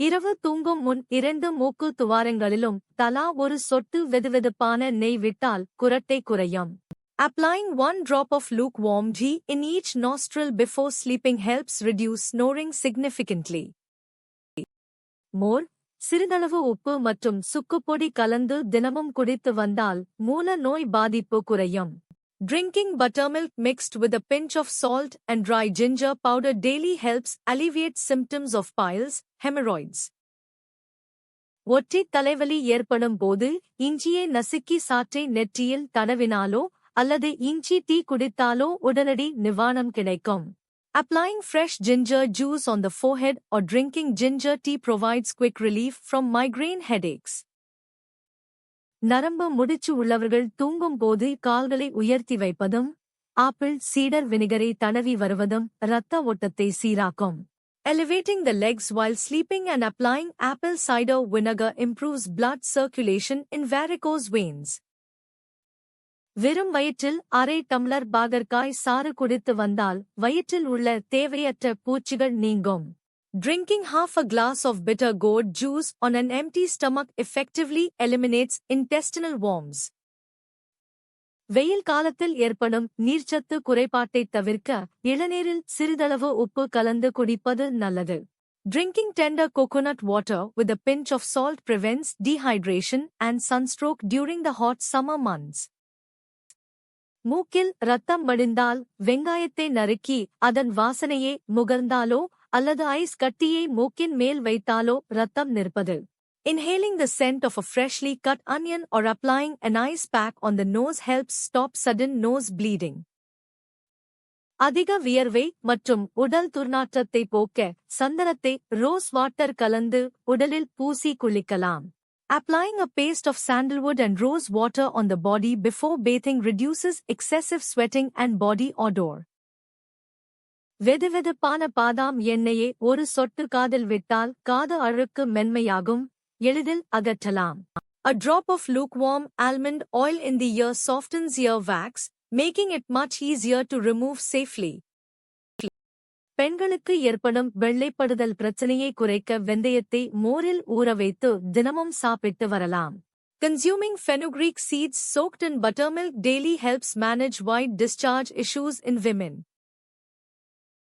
இரவு தூங்கும் முன் 2 மூக்கு துவாரங்களிலும் தலா ஒரு சொட்டு வெதுவெதுப்பான நெய் விட்டால் குரட்டை குறையும். Applying 1 drop of lukewarm ghee in each nostril before sleeping helps reduce snoring significantly. மோர், சிறிதளவு உப்பு மற்றும் சுக்குப்பொடி கலந்து தினமும் குடித்து வந்தால் மூல நோய் பாதிப்பு குறையும். Drinking buttermilk mixed with a pinch of salt and dry ginger powder daily helps alleviate symptoms of piles, hemorrhoids. ஒற்றை தலைவலி ஏற்படும் போது இஞ்சியை நசுக்கி சாற்றை நெற்றியில் தடவினாலோ அல்லது இஞ்சி டீ குடித்தாலோ உடனடி நிவாரணம் கிடைக்கும். Applying fresh ginger juice on the forehead or drinking ginger tea provides quick relief from migraine headaches. நரம்பு முடிச்சு உள்ளவர்கள் தூங்கும் போது கால்களை உயர்த்தி வைப்பதும் ஆப்பிள் சீடர் வினிகரை தடவி வருவதும் இரத்த ஓட்டத்தை சீராக்கும். Elevating the legs while sleeping and applying apple cider vinegar improves blood circulation in varicose veins. வெறும் வயிற்றில் அரை டம்ளர் பாகற்காய் சாறு குடித்து வந்தால் வயிற்றில் உள்ள தேவையற்ற பூச்சிகள் நீங்கும். Drinking half a glass of bitter gourd juice on an empty stomach effectively eliminates intestinal worms. வெயில் காலத்தில் ஏற்படும் நீர்ச்சத்து குறைபாட்டைத் தவிர்க்க இளநீரில் சிறிதளவு உப்பு கலந்து குடிப்பது நல்லது. Drinking tender coconut water with a pinch of salt prevents dehydration and sunstroke during the hot summer months. மூக்கில் இரத்தம் வடிந்தால் வெங்காயத்தை நறுக்கி அதன் வாசனையை முகர்ந்தாலோ அல்லது ஐஸ் கட்டியை மூக்கின் மேல் வைத்தாலோ இரத்தம் நிற்பது. Inhaling the scent of a freshly cut onion or applying an ice pack on the nose helps stop sudden nose bleeding. அதிக வியர்வை மற்றும் உடல் துர்நாற்றத்தை போக்க சந்தனத்தை ரோஸ் வாட்டர் கலந்து உடலில் பூசி குளிக்கலாம். Applying a paste of sandalwood and rose water on the body before bathing reduces excessive sweating and body odor. வெதுவெதுப்பான பாதாம் எண்ணெயை ஒரு சொட்டு காதில் விட்டால் காது அழுக்கு மென்மையாகும், எளிதில் அகற்றலாம். A drop of lukewarm almond oil in the ear softens ear wax, making it much easier to remove safely. பெண்களுக்கு ஏற்படும் வெள்ளைப்படுதல் பிரச்சனையை குறைக்க வெந்தயத்தை மோரில் ஊற வைத்து தினமும் சாப்பிட்டு வரலாம். Consuming fenugreek seeds soaked in buttermilk daily helps manage white discharge issues in women.